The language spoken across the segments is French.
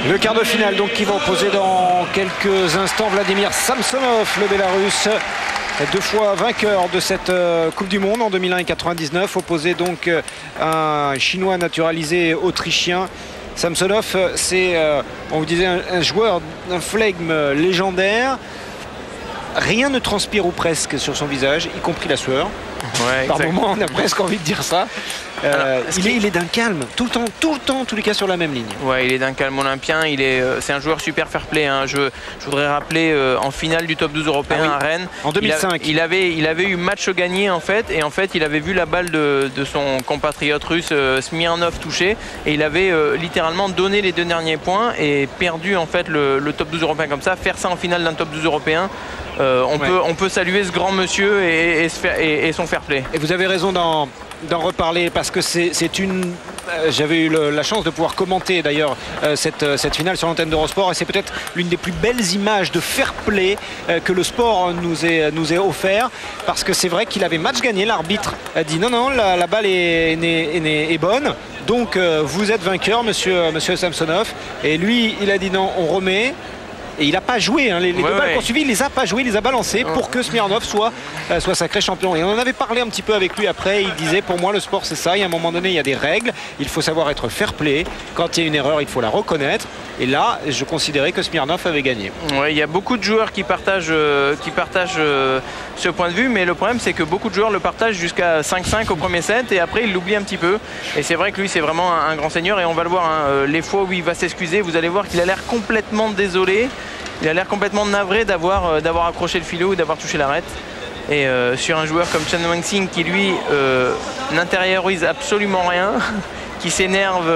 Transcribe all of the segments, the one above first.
Le quart de finale donc qui va opposer dans quelques instants Vladimir Samsonov, le Bélarus, 2 fois vainqueur de cette Coupe du Monde en 2001 et 99, opposé donc à un Chinois naturalisé autrichien. Samsonov, c'est, on vous disait, un joueur d'un flegme légendaire. Rien ne transpire ou presque sur son visage, y compris la sueur. Ouais, par moment, on a presque envie de dire ça. Il est d'un calme, tout le temps, en tous les cas sur la même ligne. Ouais, il est d'un calme olympien. C'est un joueur super fair play. Hein. Je voudrais rappeler en finale du top 12 européen à Rennes. En 2005. Il avait eu match gagné en fait. Et en fait, il avait vu la balle de son compatriote russe Smirnov toucher. Et il avait littéralement donné les 2 derniers points et perdu en fait le top 12 européen comme ça. Faire ça en finale d'un top 12 européen. On peut saluer ce grand monsieur et son fair play. Et vous avez raison d'en reparler parce que c'est une... J'avais eu la chance de pouvoir commenter d'ailleurs cette finale sur l'antenne d'Eurosport et c'est peut-être l'une des plus belles images de fair play que le sport nous ait offert, parce que c'est vrai qu'il avait match gagné, l'arbitre a dit non, la balle est bonne, donc vous êtes vainqueur monsieur Samsonov, et lui il a dit non, on remet. Et il n'a pas joué, hein. Les 2 balles qu'on suivi, il les a pas jouées, il les a balancées pour que Smirnov soit sacré champion. Et on en avait parlé un petit peu avec lui après, il disait pour moi le sport c'est ça, et à un moment donné il y a des règles, il faut savoir être fair play, quand il y a une erreur il faut la reconnaître, et là je considérais que Smirnov avait gagné. Ouais, il y a beaucoup de joueurs qui partagent ce point de vue, mais le problème c'est que beaucoup de joueurs le partagent jusqu'à 5-5 au premier set et après ils l'oublient un petit peu, et c'est vrai que lui c'est vraiment un grand seigneur, et on va le voir, hein, les fois où il va s'excuser, vous allez voir qu'il a l'air complètement désolé. Il a l'air complètement navré d'avoir accroché le filet ou d'avoir touché l'arête. Et sur un joueur comme Chen Wangxing qui lui n'intériorise absolument rien, qui s'énerve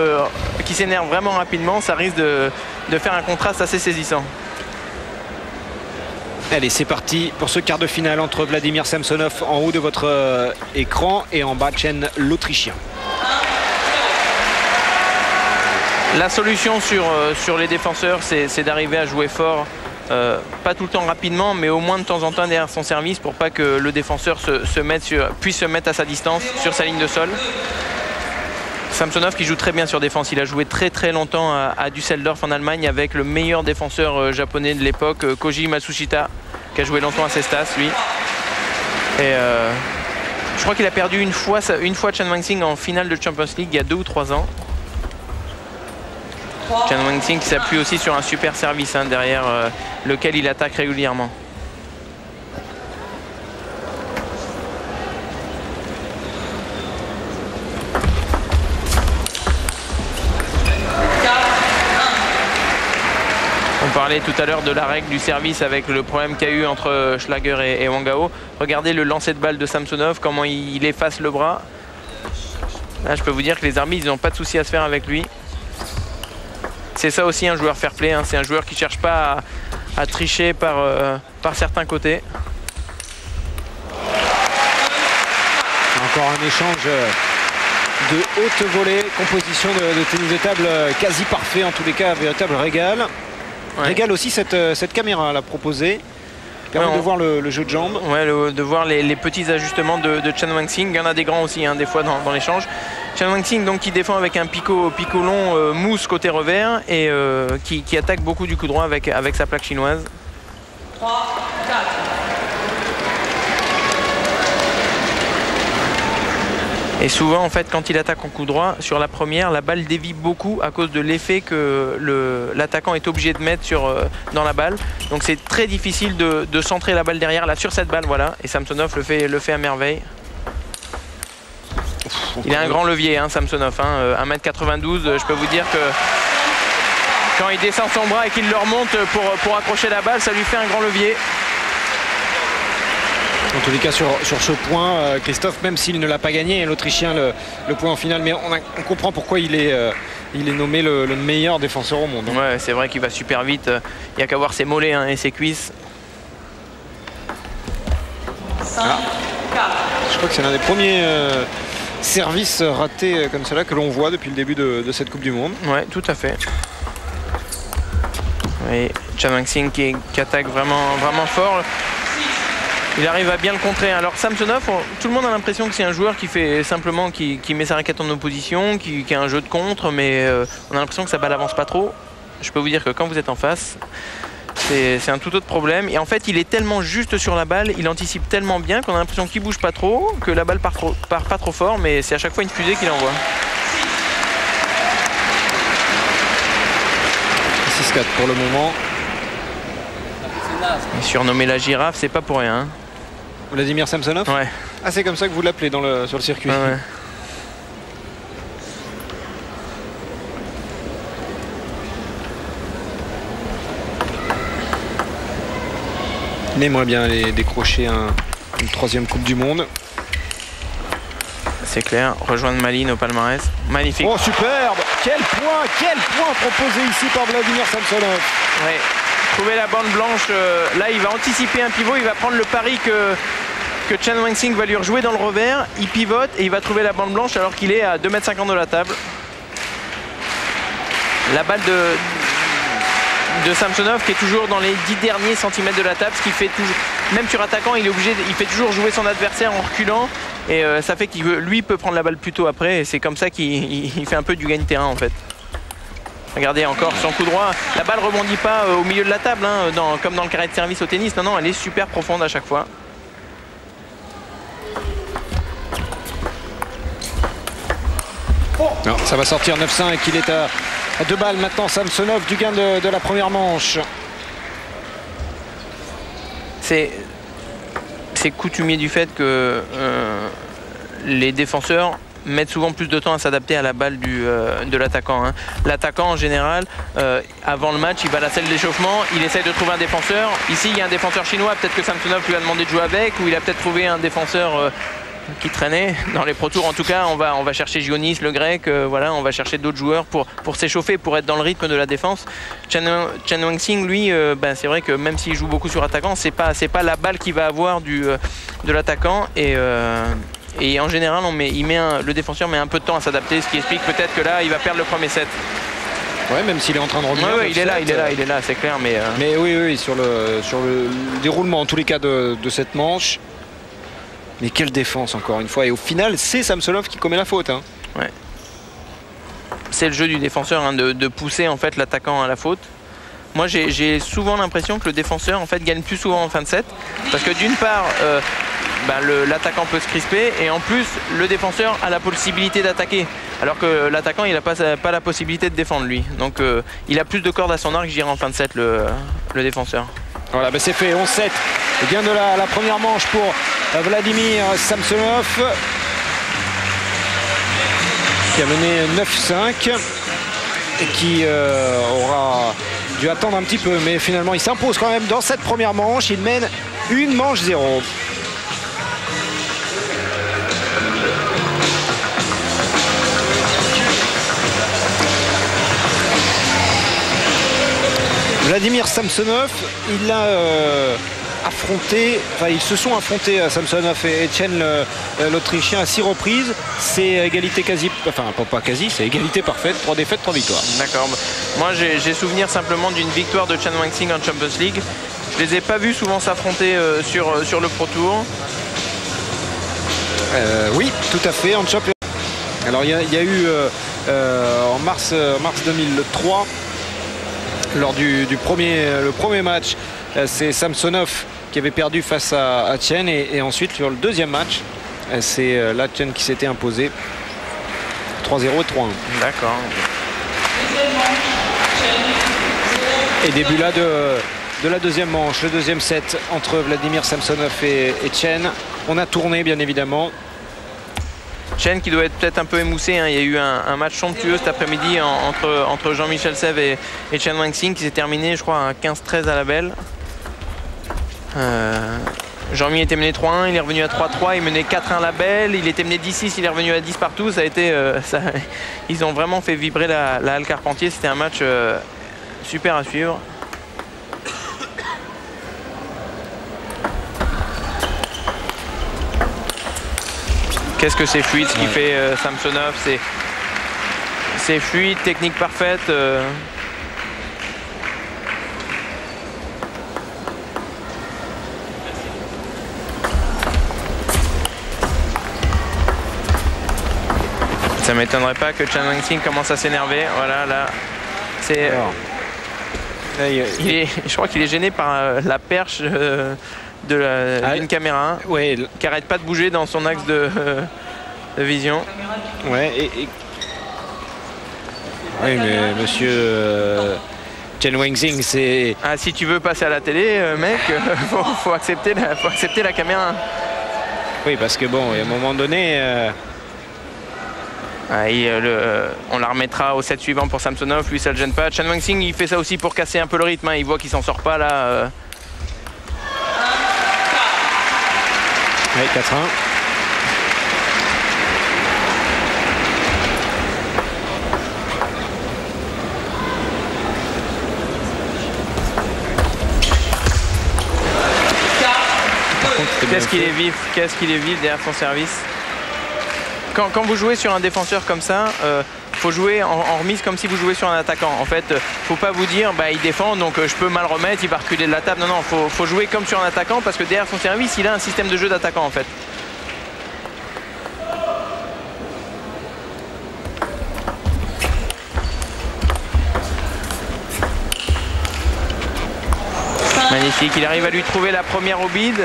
vraiment rapidement, ça risque de faire un contraste assez saisissant. Allez, c'est parti pour ce quart de finale entre Vladimir Samsonov en haut de votre écran et en bas Chen l'Autrichien. La solution sur les défenseurs, c'est d'arriver à jouer fort, pas tout le temps rapidement, mais au moins de temps en temps derrière son service pour pas que le défenseur puisse se mettre à sa distance sur sa ligne de sol. Samsonov qui joue très bien sur défense, il a joué très longtemps à Düsseldorf en Allemagne avec le meilleur défenseur japonais de l'époque, Koji Matsushita, qui a joué longtemps à Cestas lui. Et je crois qu'il a perdu une fois Chen Wangxing en finale de Champions League il y a 2 ou 3 ans. Chen Wangxing qui s'appuie aussi sur un super service, hein, derrière lequel il attaque régulièrement. On parlait tout à l'heure de la règle du service avec le problème qu'il y a eu entre Schlager et Wang Gao. Regardez le lancer de balle de Samsonov, comment il efface le bras. Là, je peux vous dire que les arbitres n'ont pas de souci à se faire avec lui. C'est ça aussi un joueur fair play, hein. C'est un joueur qui ne cherche pas à tricher par certains côtés. Encore un échange de haute volée, composition de tennis de table quasi parfait, en tous les cas, véritable régal. Ouais. Régal aussi cette caméra l'a proposée. Permet de voir le jeu de jambes. Ouais, de voir les petits ajustements de Chen Wangxing. Il y en a des grands aussi, hein, des fois dans l'échange. Chen Wangxing donc qui défend avec un picot long mousse côté revers et qui attaque beaucoup du coup droit avec sa plaque chinoise. 3, 4. Et souvent en fait quand il attaque en coup droit, sur la première, la balle dévie beaucoup à cause de l'effet que l'attaquant est obligé de mettre dans la balle. Donc c'est très difficile de centrer la balle derrière, là sur cette balle, voilà. Et Samsonov le fait à merveille. Il a un grand levier, hein, Samsonov, hein, 1m92, je peux vous dire que quand il descend son bras et qu'il le remonte pour accrocher la balle, ça lui fait un grand levier. En tous les cas sur ce point, Christophe, même s'il ne l'a pas gagné, l'Autrichien le point en finale, mais on comprend pourquoi il est nommé le meilleur défenseur au monde. Hein. Ouais, c'est vrai qu'il va super vite, il n'y a qu'à voir ses mollets, hein, et ses cuisses. Ah. Je crois que c'est l'un des premiers services ratés comme cela que l'on voit depuis le début de cette Coupe du Monde. Ouais, tout à fait. Et Chen Wangxing qui attaque vraiment fort. Il arrive à bien le contrer. Alors Samsonov, tout le monde a l'impression que c'est un joueur qui fait simplement qui met sa raquette en opposition, qui a un jeu de contre, mais on a l'impression que sa balle avance pas trop. Je peux vous dire que quand vous êtes en face, c'est un tout autre problème. Et en fait, il est tellement juste sur la balle, il anticipe tellement bien qu'on a l'impression qu'il bouge pas trop, que la balle part pas trop fort, mais c'est à chaque fois une fusée qu'il envoie. 6-4 pour le moment. Et surnommé la girafe, c'est pas pour rien. Hein. Vladimir Samsonov. Ouais. Ah, c'est comme ça que vous l'appelez sur le circuit. Ouais, ouais. Il aimerait bien aller décrocher une 3e Coupe du Monde. C'est clair, rejoindre Malines au palmarès. Magnifique. Oh, superbe! Quel point proposé ici par Vladimir Samsonov. Ouais. Trouver la bande blanche, là il va anticiper un pivot, il va prendre le pari que Chen Wang-Sing va lui rejouer dans le revers, il pivote et il va trouver la bande blanche alors qu'il est à 2,50 m de la table. La balle de Samsonov qui est toujours dans les 10 derniers centimètres de la table, ce qui fait toujours, même sur attaquant, il fait toujours jouer son adversaire en reculant et ça fait qu'il lui peut prendre la balle plus tôt après et c'est comme ça qu'il fait un peu du gagne-terrain en fait. Regardez encore son coup droit, la balle rebondit pas au milieu de la table hein, comme dans le carré de service au tennis, non, elle est super profonde à chaque fois. Non, ça va sortir 9-5, il est à 2 balles maintenant Samsonov du gain de la première manche. C'est coutumier du fait que les défenseurs mettent souvent plus de temps à s'adapter à la balle de l'attaquant. Hein. L'attaquant en général, avant le match, il va à la salle d'échauffement, il essaye de trouver un défenseur. Ici, il y a un défenseur chinois, peut-être que Samsonov lui a demandé de jouer avec, ou il a peut-être trouvé un défenseur qui traînait dans les Pro Tours. En tout cas, on va chercher Gionis, le grec, voilà, on va chercher d'autres joueurs pour s'échauffer, pour être dans le rythme de la défense. Chen Wang-Sing, lui, c'est vrai que même s'il joue beaucoup sur attaquant, c'est pas la balle qu'il va avoir de l'attaquant et en général, le défenseur met un peu de temps à s'adapter, ce qui explique peut-être que là, il va perdre le premier set. Ouais, même s'il est en train de revenir. Ouais, il est là, c'est clair. Mais oui, sur le déroulement, en tous les cas, de cette manche. Mais quelle défense, encore une fois. Et au final, c'est Samsonov qui commet la faute. Hein. Ouais. C'est le jeu du défenseur hein, de pousser en fait l'attaquant à la faute. Moi, j'ai souvent l'impression que le défenseur en fait gagne plus souvent en fin de set. Parce que d'une part, l'attaquant peut se crisper et en plus le défenseur a la possibilité d'attaquer alors que l'attaquant il n'a pas la possibilité de défendre lui, donc il a plus de cordes à son arc, je dirais, en fin de set le défenseur. Voilà, c'est fait, 11-7 gain de la première manche pour Vladimir Samsonov qui a mené 9-5 et qui aura dû attendre un petit peu, mais finalement il s'impose quand même dans cette première manche. Il mène une manche 0. Vladimir Samsonov, il a affronté, enfin ils se sont affrontés Samsonov et Chen l'Autrichien à 6 reprises. C'est égalité quasi, enfin pas quasi, c'est égalité parfaite, 3 défaites, 3 victoires. D'accord. Moi j'ai souvenir simplement d'une victoire de Chen Wang-Sing en Champions League. Je les ai pas vus souvent s'affronter sur le Pro Tour. Oui, tout à fait, en Champions. Alors il y a eu en mars 2003. Lors le premier match, c'est Samsonov qui avait perdu face à Chen et ensuite sur le deuxième match, c'est là Chen qui s'était imposé 3-0 et 3-1. D'accord. Et début là de la deuxième manche, le deuxième set entre Vladimir Samsonov et Chen. On a tourné bien évidemment. Chen qui doit être peut-être un peu émoussé, hein. Il y a eu un match somptueux cet après-midi entre Jean-Michel Sèvres et Chen Wang-Sing qui s'est terminé je crois à 15-13 à la belle. Jean-Mi était mené 3-1, il est revenu à 3-3, il menait 4-1 à la belle, il était mené 10-6, il est revenu à 10 partout. Ça a été, ils ont vraiment fait vibrer la Halle Carpentier, c'était un match super à suivre. Qu'est-ce que c'est fluide ce qui fait Samsonov, c'est fluide, technique parfaite. Ça m'étonnerait pas que Chen Weixing commence à s'énerver. Voilà, là, c'est. Je crois qu'il est gêné par la perche d'une caméra, ouais, qui n'arrête pas de bouger dans son axe de vision. Ouais, oui, mais monsieur Chen Weixing, c'est... Ah, si tu veux passer à la télé, mec, faut accepter la caméra. Oui, parce que bon, à un moment donné... on la remettra au set suivant pour Samsonov, lui ça le gêne pas. Chen Weixing il fait ça aussi pour casser un peu le rythme, hein. Il voit qu'il s'en sort pas là. Ouais, 4-1. Qu'est-ce qu'il est vif derrière son service. Quand vous jouez sur un défenseur comme ça, faut jouer en remise comme si vous jouez sur un attaquant. En fait, faut pas vous dire bah il défend donc je peux mal remettre, il va reculer de la table. Non, faut jouer comme sur un attaquant parce que derrière son service, il a un système de jeu d'attaquant en fait. Magnifique, il arrive à lui trouver la première au bid.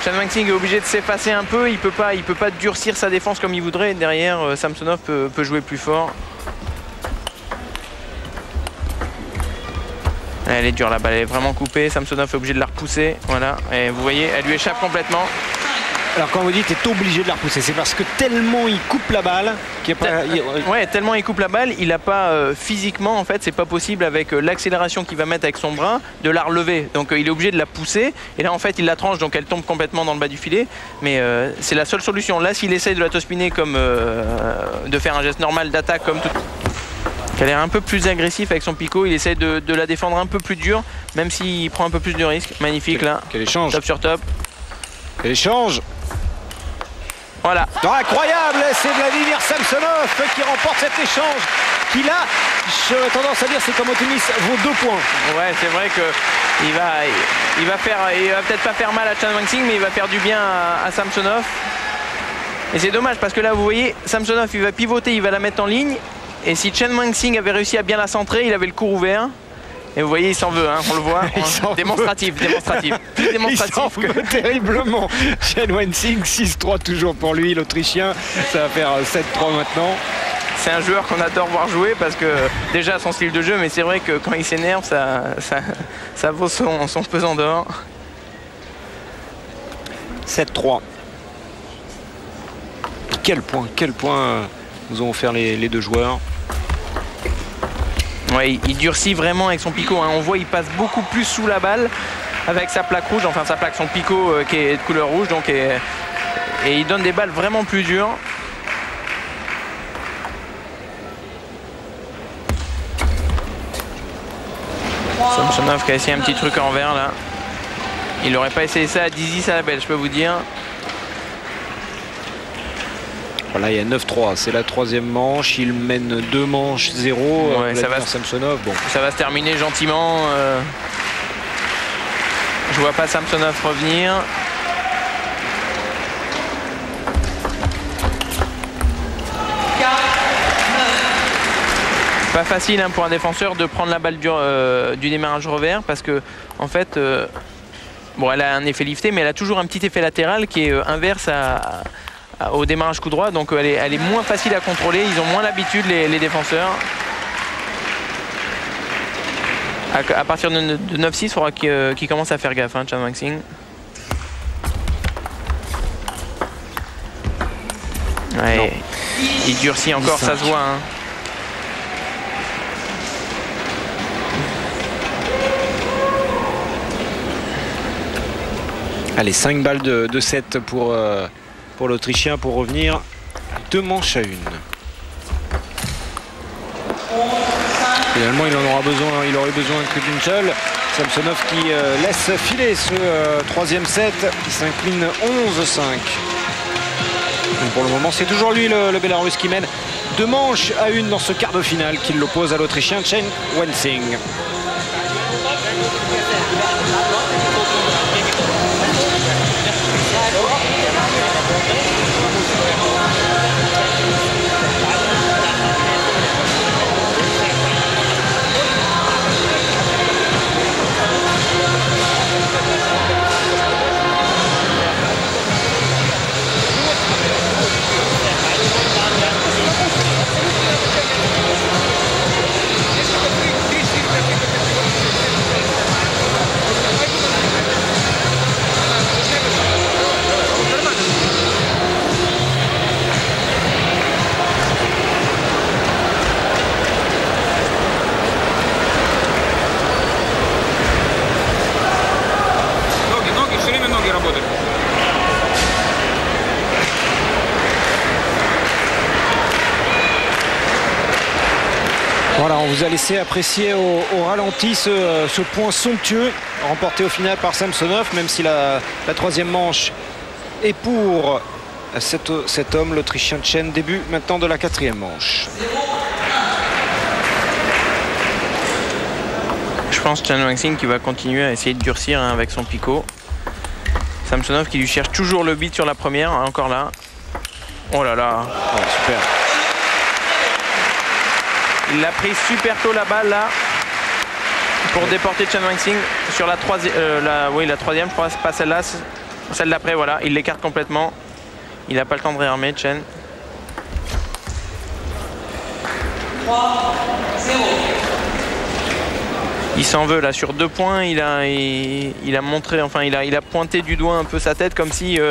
Chen Weixing est obligé de s'effacer un peu, il peut pas durcir sa défense comme il voudrait. Derrière, Samsonov peut jouer plus fort. Elle est dure la balle, elle est vraiment coupée. Samsonov est obligé de la repousser. Voilà, et vous voyez, elle lui échappe complètement. Alors quand vous dites est obligé de la repousser, c'est parce que tellement il coupe la balle qu'il n'y a pas... Ouais, tellement il coupe la balle, il n'a pas physiquement, en fait, c'est pas possible avec l'accélération qu'il va mettre avec son bras de la relever. Donc il est obligé de la pousser et là en fait il la tranche donc elle tombe complètement dans le bas du filet. Mais c'est la seule solution. Là s'il essaye de la tospiner comme de faire un geste normal d'attaque comme tout... Il a l'air un peu plus agressif avec son picot, il essaie de la défendre un peu plus dur, même s'il prend un peu plus de risques. Magnifique là. Quel échange. Top sur top. Quel échange. Voilà. Oh, incroyable, c'est Vladimir Samsonov qui remporte cet échange qui là, j'aurais tendance à dire c'est comme au tennis, vaut 2 points. Ouais, c'est vrai que il va peut-être pas faire mal à Chen Weixing, mais il va faire du bien à Samsonov. Et c'est dommage parce que là vous voyez, Samsonov il va pivoter, il va la mettre en ligne. Et si Chen Weixing avait réussi à bien la centrer, il avait le court ouvert. Et vous voyez, il s'en veut, hein, on le voit. Démonstratif. Plus démonstratif. Il s'en veut terriblement. Chen Weixing, 6-3 toujours pour lui, l'Autrichien. Ça va faire 7-3 maintenant. C'est un joueur qu'on adore voir jouer parce que déjà son style de jeu, mais c'est vrai que quand il s'énerve, ça vaut son pesant d'or. 7-3. Quel point nous ont offert les deux joueurs. Ouais, il durcit vraiment avec son picot, hein. On voit il passe beaucoup plus sous la balle avec sa plaque rouge, enfin sa plaque, son picot qui est de couleur rouge, donc et il donne des balles vraiment plus dures. Samsonov qui a essayé un petit truc en vert là. Il n'aurait pas essayé ça à Dizzy à la belle, je peux vous dire. Voilà, il y a 9-3, c'est la 3e manche, il mène 2 manches 0. Ouais, ça va Samsonov. Bon. Ça va se terminer gentiment. Je vois pas Samsonov revenir. Pas facile hein, pour un défenseur de prendre la balle du démarrage revers parce que en fait, bon, elle a un effet lifté, mais elle a toujours un petit effet latéral qui est inverse au démarrage coup droit, donc elle est moins facile à contrôler. Ils ont moins l'habitude les défenseurs. À partir de 9-6, il faudra qu'il commence à faire gaffe, hein, Chen Weixing. Ouais, il durcit encore, 15. Ça se voit. Hein. Allez, 5 balles de 7 pour l'Autrichien pour revenir 2 manches à 1. Finalement, il aurait besoin que d'une seule. Samsonov qui laisse filer ce 3e set, qui s'incline 11-5. Pour le moment, c'est toujours lui le Bélarus qui mène 2 manches à 1 dans ce quart de finale qui l'oppose à l'Autrichien Chen Weixing. Voilà, on vous a laissé apprécier au ralenti ce point somptueux remporté au final par Samsonov, même si la troisième manche est pour cet homme, l'Autrichien Chen. Début maintenant de la quatrième manche. Je pense Chen Wangxing qui va continuer à essayer de durcir avec son picot. Samsonov qui lui cherche toujours le beat sur la première, encore là. Oh là là. Oh, super. Il l'a pris super tôt la balle là pour déporter Chen Wangxing sur la troisième. La troisième, je crois, c'est pas celle-là, celle d'après. Voilà, il l'écarte complètement. Il n'a pas le temps de réarmer, Chen. 3-0. Il s'en veut là sur 2 points. Il a montré, enfin il a pointé du doigt un peu sa tête comme si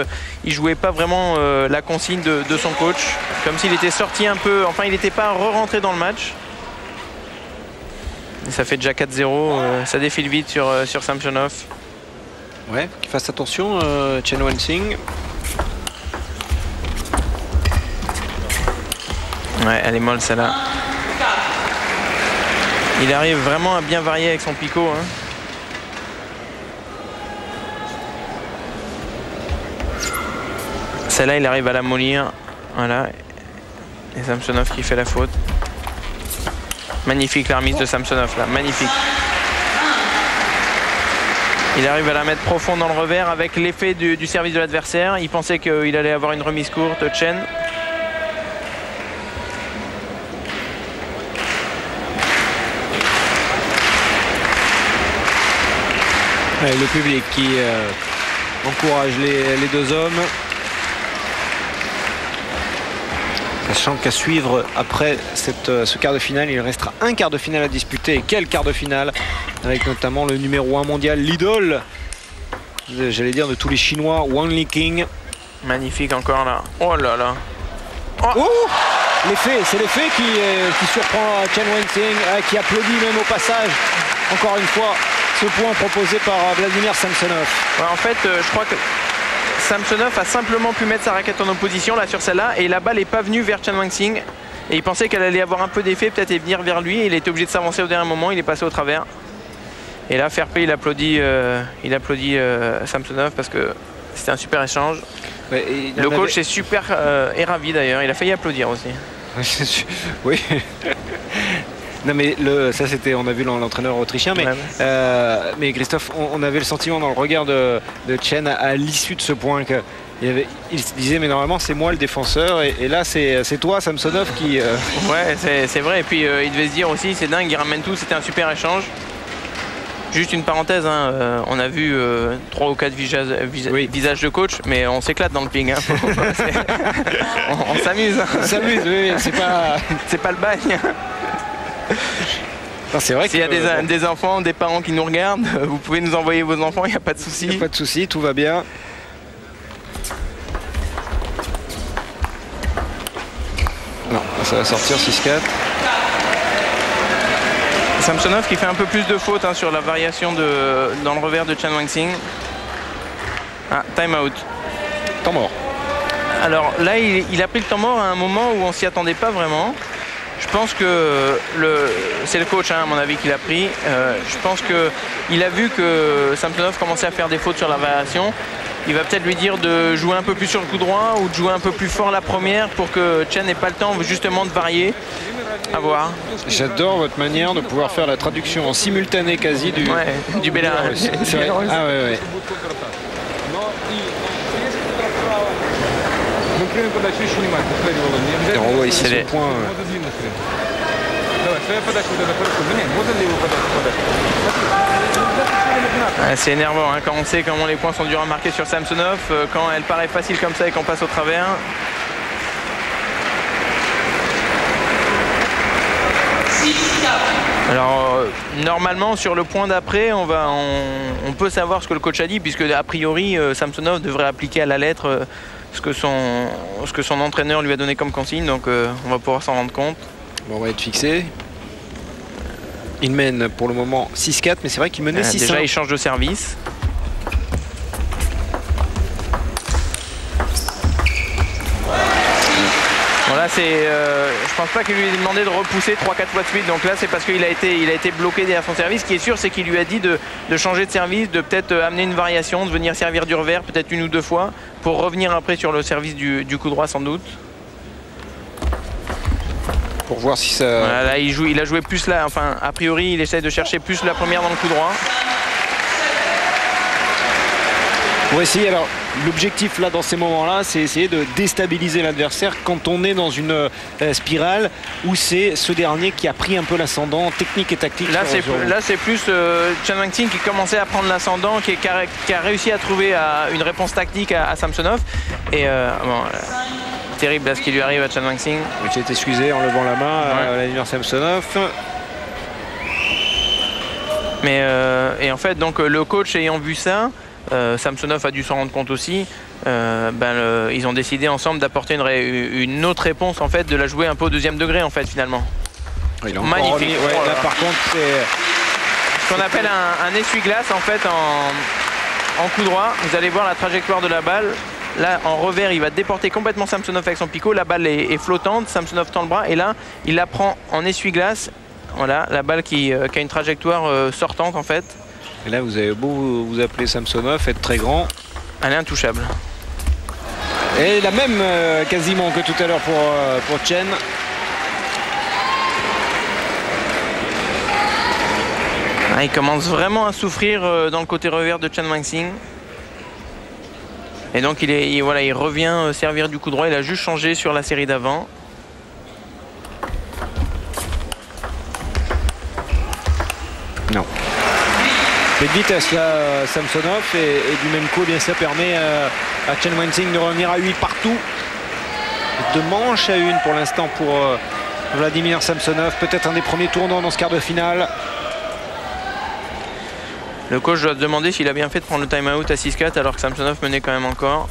il jouait pas vraiment la consigne de son coach, comme s'il était sorti un peu. Enfin, il n'était pas re-rentré dans le match. Et ça fait déjà 4-0. Ça défile vite sur Samsonov. Ouais, qu'il fasse attention, Chen Wangxing. Ouais, elle est molle celle-là. Il arrive vraiment à bien varier avec son picot. Hein. Celle-là, il arrive à la mollir. Voilà. Et Samsonov qui fait la faute. Magnifique la remise de Samsonov là, magnifique. Il arrive à la mettre profond dans le revers avec l'effet du service de l'adversaire. Il pensait qu'il allait avoir une remise courte, Chen. Et le public qui encourage les deux hommes. Sachant qu'à suivre après ce quart de finale, il restera un quart de finale à disputer. Et quel quart de finale, avec notamment le numéro 1 mondial, l'idole, j'allais dire, de tous les Chinois, Wang Liqing. Magnifique encore là. Oh là là. Oh, oh, l'effet, c'est l'effet qui surprend Chen Wangxing, qui applaudit même au passage, encore une fois, ce point proposé par Vladimir Samsonov. Ouais, en fait, je crois que Samsonov a simplement pu mettre sa raquette en opposition là sur celle-là et la balle n'est pas venue vers Chen Wangxing et il pensait qu'elle allait avoir un peu d'effet peut-être et venir vers lui et il était obligé de s'avancer au dernier moment, il est passé au travers. Et là fair play, il applaudit Samsonov parce que c'était un super échange. Ouais, le coach est super est ravi d'ailleurs, il a failli applaudir aussi. Oui. Non mais ça c'était, on a vu l'entraîneur autrichien, mais Christophe, on avait le sentiment dans le regard de Chen à l'issue de ce point qu'il se disait mais normalement c'est moi le défenseur et là c'est toi Samsonov qui... Ouais c'est vrai, et puis il devait se dire aussi c'est dingue, il ramène tout, c'était un super échange. Juste une parenthèse, hein, on a vu 3 ou 4 visages de coach, mais on s'éclate dans le ping. Hein. on s'amuse. On s'amuse, oui, c'est pas le bagne. C'est vrai s'il y a des enfants, des parents qui nous regardent, vous pouvez nous envoyer vos enfants, il n'y a pas de souci. Il n'y a pas de souci, tout va bien. Non, ça va sortir 6-4. Samsonov qui fait un peu plus de fautes hein, sur la variation dans le revers de Chen Wangxing. Ah, time out. Temps mort. Alors là, il a pris le temps mort à un moment où on s'y attendait pas vraiment. Je pense que c'est le coach, hein, à mon avis, qui l'a pris. Je pense qu'il a vu que Samsonov commençait à faire des fautes sur la variation. Il va peut-être lui dire de jouer un peu plus sur le coup droit ou de jouer un peu plus fort la première pour que Chen n'ait pas le temps justement de varier. À voir. J'adore votre manière de pouvoir faire la traduction en simultané quasi du Bélarus. Ah ouais. Et on voit ici ce point. C'est énervant hein, quand on sait comment les points sont durs à marquer sur Samsonov, quand elle paraît facile comme ça et qu'on passe au travers. Alors normalement sur le point d'après on peut savoir ce que le coach a dit puisque a priori Samsonov devrait appliquer à la lettre ce que son entraîneur lui a donné comme consigne, donc on va pouvoir s'en rendre compte. Bon, on va être fixé. Il mène pour le moment 6-4 mais c'est vrai qu'il menait 6-5. Déjà il change de service. Voilà, Là, je pense pas qu'il lui ait demandé de repousser 3-4 fois de suite. Donc là, c'est parce qu'il a été bloqué derrière son service. Ce qui est sûr, c'est qu'il lui a dit de changer de service, de peut-être amener une variation, de venir servir du revers peut-être 1 ou 2 fois pour revenir après sur le service du coup droit sans doute. Pour voir si ça... Voilà, là, il a joué plus là. Enfin, a priori, il essaie de chercher plus la première dans le coup droit. Pour essayer, alors l'objectif là dans ces moments-là, c'est essayer de déstabiliser l'adversaire quand on est dans une spirale où c'est ce dernier qui a pris un peu l'ascendant technique et tactique. Là c'est plus Chen Wangqing qui commençait à prendre l'ascendant, qui a réussi à trouver une réponse tactique à Samsonov. Et bon, terrible là, ce qui lui arrive à Chen Wangqing. J'ai été excusé en levant la main à Vladimir Samsonov. Mais et en fait donc le coach ayant vu ça, Samsonov a dû s'en rendre compte aussi. Ils ont décidé ensemble d'apporter une autre réponse en fait, de la jouer un peu au 2e degré en fait finalement. Il a magnifique. Là par contre c'est ce qu'on appelle un essuie-glace en fait en coup droit. Vous allez voir la trajectoire de la balle. Là en revers il va déporter complètement Samsonov avec son picot. La balle est flottante, Samsonov tend le bras et là il la prend en essuie-glace. Voilà la balle qui a une trajectoire sortante en fait. Et là, vous avez beau vous appeler Samsonov, être très grand. Elle est intouchable. Et la même quasiment que tout à l'heure pour Chen. Il commence vraiment à souffrir dans le côté revers de Chen Wangqing. Et donc il revient servir du coup droit. Il a juste changé sur la série d'avant. Non. Mais de vitesse là, Samsonov et du même coup, bien ça permet à Chen Wangqing de revenir à 8 partout. 2 manches à 1 pour l'instant pour Vladimir Samsonov. Peut-être un des premiers tournants dans ce quart de finale. Le coach doit se demander s'il a bien fait de prendre le time-out à 6-4 alors que Samsonov menait quand même encore.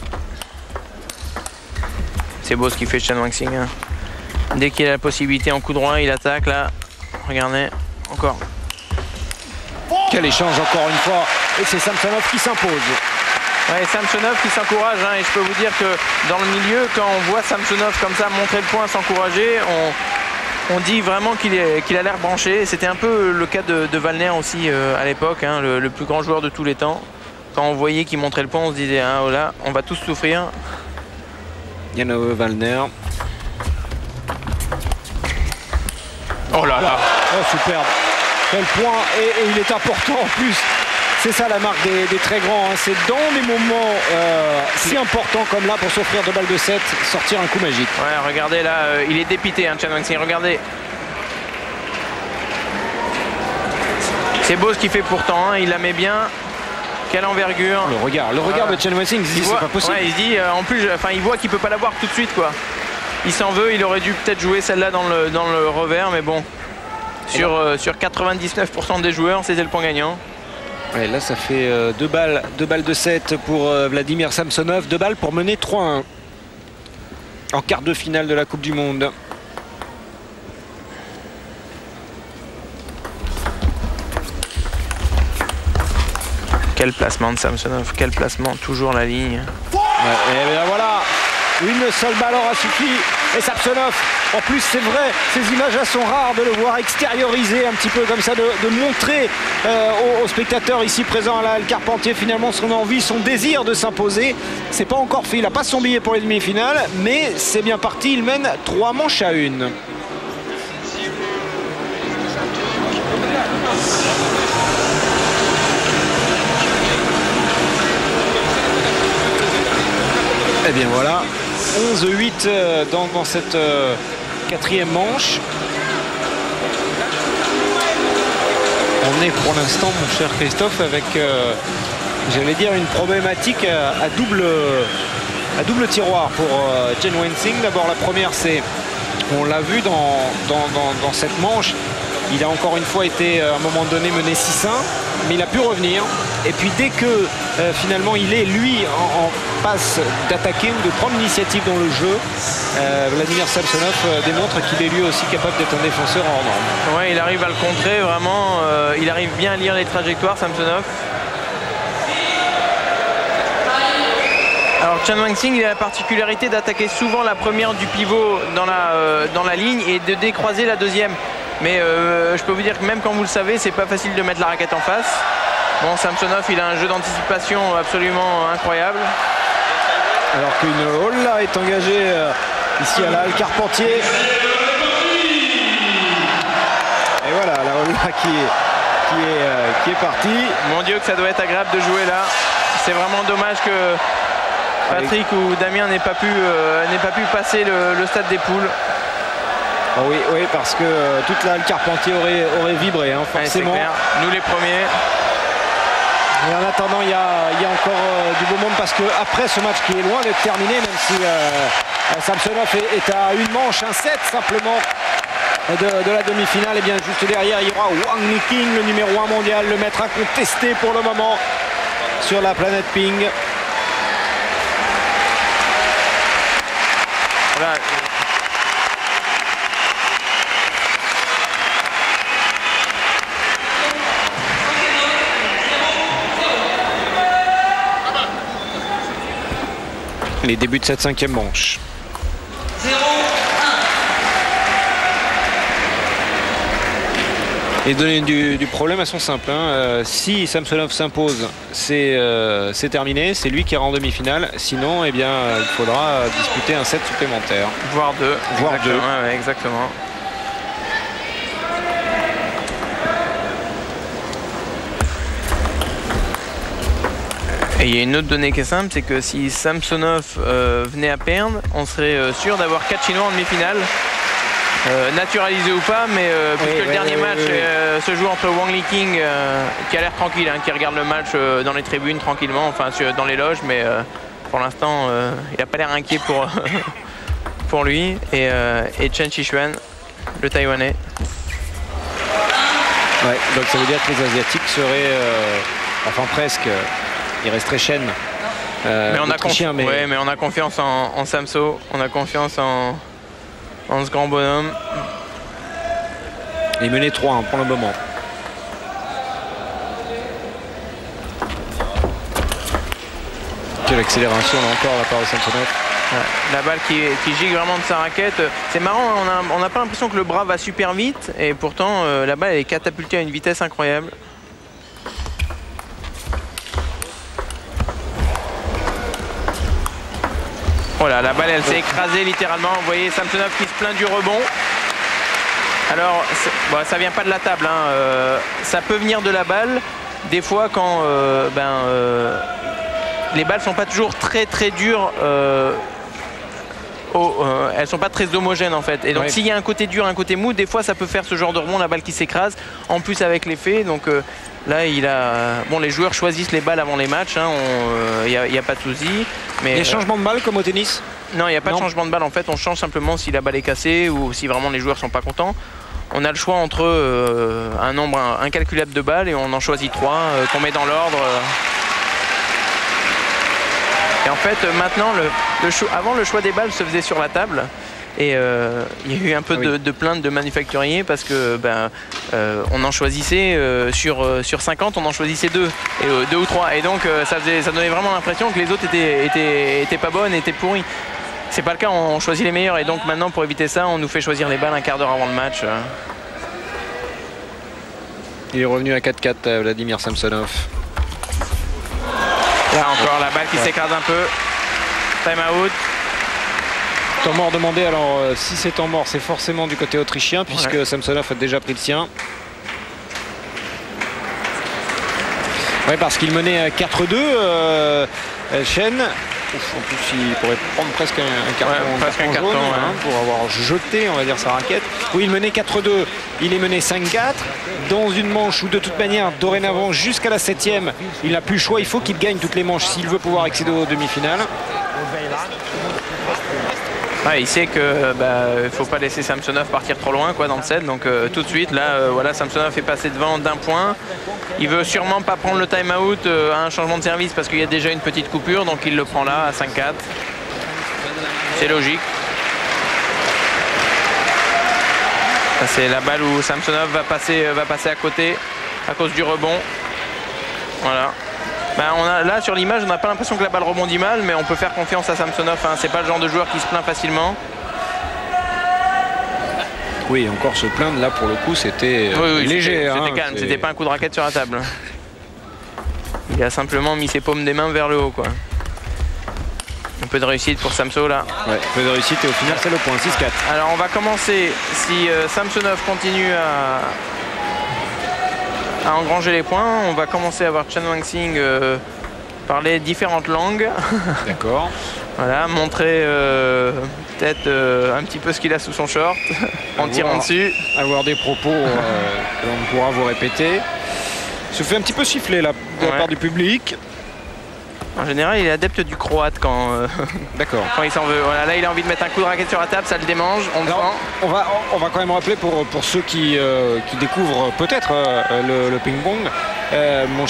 C'est beau ce qu'il fait Chen Wangqing. Hein. Dès qu'il a la possibilité en coup droit, il attaque là. Regardez, encore. Quel échange encore une fois. Et c'est Samsonov qui s'impose. Ouais, Samsonov qui s'encourage. Hein, et je peux vous dire que dans le milieu, quand on voit Samsonov comme ça montrer le point, s'encourager, on dit vraiment qu'il a l'air branché. C'était un peu le cas de Wallner aussi à l'époque, hein, le plus grand joueur de tous les temps. Quand on voyait qu'il montrait le point, on se disait ah, oh là, on va tous souffrir. Jan Wallner. Oh là là. Oh, superbe. Quel point, et il est important en plus. C'est ça la marque des très grands. Hein. C'est dans des moments si importants comme là pour s'offrir 2 balles de 7, sortir un coup magique. Ouais, regardez là, il est dépité, hein, Chen Wangqing. Regardez. C'est beau ce qu'il fait pourtant. Hein. Il la met bien. Quelle envergure. Le regard de Chen Wangqing, il se dit c'est pas possible. Ouais, il se dit, en plus, il voit qu'il peut pas l'avoir tout de suite quoi. Il s'en veut. Il aurait dû peut-être jouer celle-là dans le revers, mais bon. Sur 99% des joueurs, c'était le point gagnant. Ouais, là, ça fait 2 balles de 7 pour Vladimir Samsonov. 2 balles pour mener 3-1 en quart de finale de la Coupe du Monde. Quel placement de Samsonov, quel placement, toujours la ligne. Ouais, et bien voilà, une seule balle aura suffi. Et Samsonov, en plus c'est vrai, ces images-là sont rares, de le voir extérioriser un petit peu comme ça, de montrer aux spectateurs ici présents à le Carpentier finalement son envie, son désir de s'imposer. C'est pas encore fait, il n'a pas son billet pour les demi-finales, mais c'est bien parti, il mène 3 manches à 1. Et bien voilà, 11-8 dans cette 4e manche. On est pour l'instant, mon cher Christophe, avec, j'allais dire, une problématique à double tiroir pour Chen Wangqing. D'abord, la première, c'est, on l'a vu dans cette manche, il a encore une fois été à un moment donné mené 6-1, mais il a pu revenir. Et puis dès que finalement il est lui en passe d'attaquer ou de prendre l'initiative dans le jeu, Vladimir Samsonov démontre qu'il est lui aussi capable d'être un défenseur hors norme. Ouais, il arrive à le contrer vraiment, il arrive bien à lire les trajectoires Samsonov. Alors Chan Wang-Sing, il a la particularité d'attaquer souvent la première du pivot dans la ligne et de décroiser la deuxième. Mais je peux vous dire que même quand vous le savez, c'est pas facile de mettre la raquette en face. Bon, Samsonov, il a un jeu d'anticipation absolument incroyable. Alors qu'une Holla est engagée ici à la halle Carpentier. Et voilà, la Holla qui est partie. Mon Dieu, que ça doit être agréable de jouer là. C'est vraiment dommage que Patrick ou Damien n'aient pas pu passer le stade des poules. Oh oui, oui, parce que toute la halle Carpentier aurait vibré, hein, forcément. Ouais, nous les premiers. Et en attendant, il y a encore du beau monde parce qu'après ce match qui est loin d'être terminé, même si Samsonov est à une manche, un set simplement de la demi-finale, et bien juste derrière, il y aura Wang Liqing, le numéro 1 mondial, le maître incontesté pour le moment sur la planète Ping. Voilà. Les débuts de cette 5e manche. 0-1. Les données du problème, elles sont simples. Hein. Si Samsonov s'impose, c'est terminé. C'est lui qui ira en demi-finale. Sinon, eh bien, il faudra disputer un set supplémentaire. Voire deux. Voire deux. Ouais, exactement. Et il y a une autre donnée qui est simple, c'est que si Samsonov venait à perdre, on serait sûr d'avoir 4 Chinois en demi-finale. Naturalisé ou pas, mais puisque le dernier match se joue entre Wang Liqing, qui a l'air tranquille, hein, qui regarde le match dans les tribunes tranquillement, enfin dans les loges, mais pour l'instant il n'a pas l'air inquiet pour lui, et Chen Qixuan, le Taïwanais. Ouais, donc ça veut dire que les Asiatiques seraient, enfin presque, il resterait Chen. Mais on a confiance en Samso, on a confiance en ce grand bonhomme. Il menait 3 pour le moment. Quelle accélération là encore de la part de Samsonov. Ouais, la balle qui gigue vraiment de sa raquette. C'est marrant, on n'a pas l'impression que le bras va super vite et pourtant la balle est catapultée à une vitesse incroyable. Voilà, la balle elle s'est écrasée littéralement. Vous voyez Samsonov qui se plaint du rebond. Alors bon, ça vient pas de la table, hein. Ça peut venir de la balle. Des fois quand les balles sont pas toujours très dures, elles sont pas très homogènes en fait. Et donc s'il y a un côté dur, un côté mou, des fois ça peut faire ce genre de rebond, la balle qui s'écrase. En plus avec l'effet, donc là il a. Bon, les joueurs choisissent les balles avant les matchs, hein. Il n'y a pas de souci. Mais il y a changement de balle comme au tennis? Non, il n'y a pas de changement de balle en fait. On change simplement si la balle est cassée ou si vraiment les joueurs sont pas contents. On a le choix entre un nombre incalculable de balles et on en choisit 3 qu'on met dans l'ordre. Et en fait, maintenant, avant le choix des balles se faisait sur la table. Et il y a eu un peu de plaintes de manufacturiers parce que on en choisissait sur 50, on en choisissait 2 ou 3. Et donc ça donnait vraiment l'impression que les autres étaient pas bonnes, étaient pourries. C'est pas le cas, on choisit les meilleurs. Et donc maintenant, pour éviter ça, on nous fait choisir les balles un quart d'heure avant le match. Il est revenu à 4-4, Vladimir Samsonov. Là encore, la balle qui s'écrase un peu. Time out. Temps mort demandé. Alors si c'est temps mort, c'est forcément du côté autrichien puisque Samsonov a déjà pris le sien. Oui, parce qu'il menait 4-2 Chen. En plus, il pourrait prendre presque un carton, jaune, pour avoir jeté, on va dire, sa raquette. Oui, il menait 4-2. Il est mené 5-4 dans une manche où, de toute manière, dorénavant, jusqu'à la 7e, il n'a plus le choix. Il faut qu'il gagne toutes les manches s'il veut pouvoir accéder aux demi-finales. Ouais, il sait que il faut pas laisser Samsonov partir trop loin dans le set. Donc tout de suite, là, voilà, Samsonov est passé devant d'1 point. Il veut sûrement pas prendre le time-out à un changement de service parce qu'il y a déjà une petite coupure. Donc il le prend là à 5-4. C'est logique. C'est la balle où Samsonov va passer à côté à cause du rebond. Voilà. Là sur l'image on n'a pas l'impression que la balle rebondit mal, mais on peut faire confiance à Samsonov, hein. C'est pas le genre de joueur qui se plaint facilement. Oui, encore se plaindre là pour le coup c'était léger. C'était calme, c'était pas un coup de raquette sur la table. Il a simplement mis ses paumes des mains vers le haut, quoi. Un peu de réussite pour Samso là. Ouais, un peu de réussite et au final c'est le point, 6-4. Alors on va commencer, si Samsonov continue à engranger les points, on va commencer à voir Chen Wang-Sing parler différentes langues. D'accord. Voilà, montrer peut-être un petit peu ce qu'il a sous son short en tirant dessus. Avoir des propos que l'on pourra vous répéter. Il se fait un petit peu siffler là de la part du public. En général, il est adepte du croate quand il s'en veut. Voilà, là, il a envie de mettre un coup de raquette sur la table, ça le démange. On va quand même rappeler pour ceux qui découvrent peut-être le ping-pong. Mon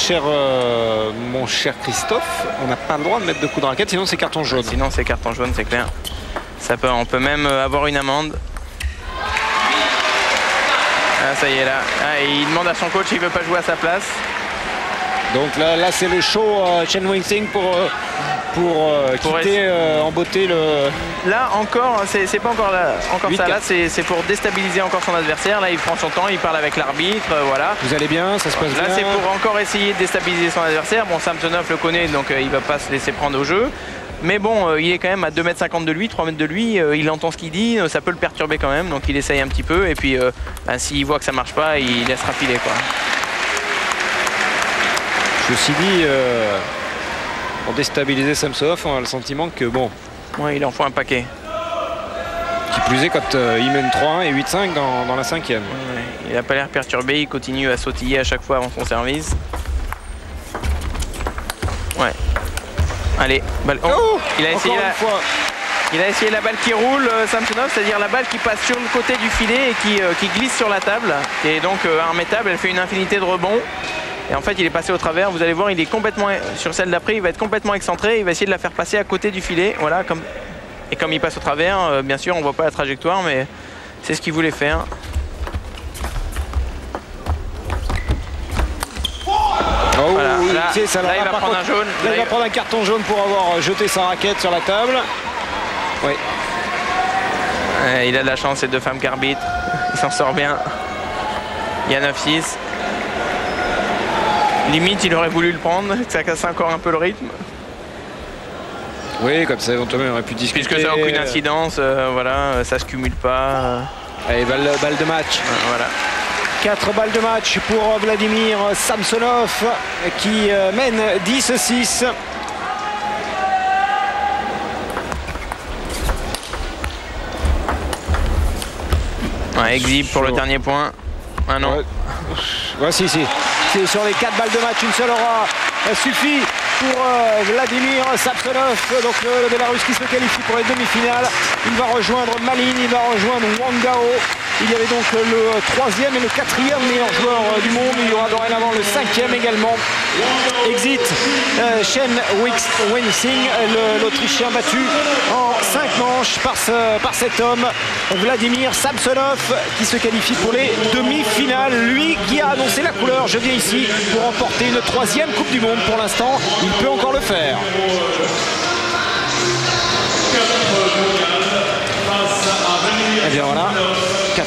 cher Christophe, on n'a pas le droit de mettre de coup de raquette, sinon c'est carton jaune. Sinon c'est carton jaune, c'est clair. On peut même avoir une amende. Ah, ça y est là. Ah, il demande à son coach s'il veut pas jouer à sa place. Donc là c'est le show Chen Wang-Sing pour quitter en beauté le... Là encore, c'est pas encore ça. Là c'est pour déstabiliser encore son adversaire. Là il prend son temps, il parle avec l'arbitre, voilà. Vous allez bien, ça se passe bien. Là c'est pour encore essayer de déstabiliser son adversaire. Bon, Samsonov le connaît, donc il va pas se laisser prendre au jeu. Mais bon, il est quand même à 2,50 m de lui, 3 mètres de lui, il entend ce qu'il dit, ça peut le perturber quand même, donc il essaye un petit peu. Et puis s'il voit que ça marche pas, il laissera filer, quoi. Ceci dit, pour déstabiliser Samsonov, on a le sentiment que bon... Ouais, il en faut un paquet. Qui plus est quand il mène 3-1 et 8-5 dans la 5e. Ouais, il n'a pas l'air perturbé, il continue à sautiller à chaque fois avant son service. Ouais. Allez, balle. Oh, il a essayé la balle qui roule, Samsonov, c'est-à-dire la balle qui passe sur le côté du filet et qui glisse sur la table. Et donc arrêtable, elle fait une infinité de rebonds. Et en fait il est passé au travers, vous allez voir, il est complètement, sur celle d'après il va être complètement excentré, il va essayer de la faire passer à côté du filet, voilà, et comme il passe au travers, bien sûr on voit pas la trajectoire, mais c'est ce qu'il voulait faire. Voilà, là il va prendre un jaune. Là il va prendre un carton jaune pour avoir jeté sa raquette sur la table. Oui. Il a de la chance, ces deux femmes qui arbitrent, il s'en sort bien. Il y a 9-6. Limite, il aurait voulu le prendre, ça casse encore un peu le rythme. Oui, comme ça, éventuellement, il aurait pu discuter. Puisque ça n'a aucune incidence, voilà, ça se cumule pas. Allez, balle de match. Voilà. 4 balles de match pour Vladimir Samsonov qui mène 10-6. Ouais, exhibe pour le dernier point. Ah non. Ouais, si. C'est sur les 4 balles de match, une seule aura suffit pour Vladimir Samsonov, donc le Bélarus qui se qualifie pour les demi-finales. Il va rejoindre Malin, il va rejoindre Wang Gao. Il y avait donc le 3e et le 4e meilleur joueur du monde. Il y aura dorénavant le 5e également. Exit Chen Wang-Sing, l'Autrichien battu en 5 manches par cet homme, Vladimir Samsonov, qui se qualifie pour les demi-finales. Lui qui a annoncé la couleur, je viens ici pour remporter une 3e Coupe du Monde. Pour l'instant, il peut encore le faire. Et bien voilà, 4-1.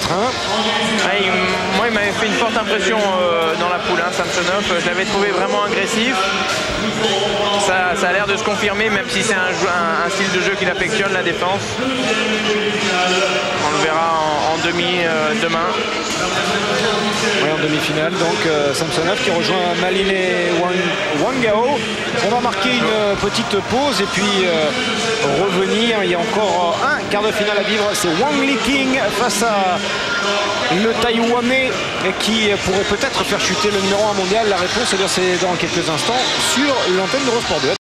Moi, il m'avait fait une forte impression dans la poule, hein, Samsonov. Je l'avais trouvé vraiment agressif. Ça a l'air de se confirmer, même si c'est un style de jeu qu'il affectionne, la défense. On le verra en demi demain. Oui, en demi-finale, donc Samsonov qui rejoint Malin et Wang Gao. On va marquer une petite pause et puis revenir. Il y a encore un quart de finale à vivre. C'est Wang Liqing face à le Taïwanais qui pourrait peut-être faire chuter le numéro 1 mondial. La réponse, c'est dans quelques instants sur l'antenne d'Eurosport 2.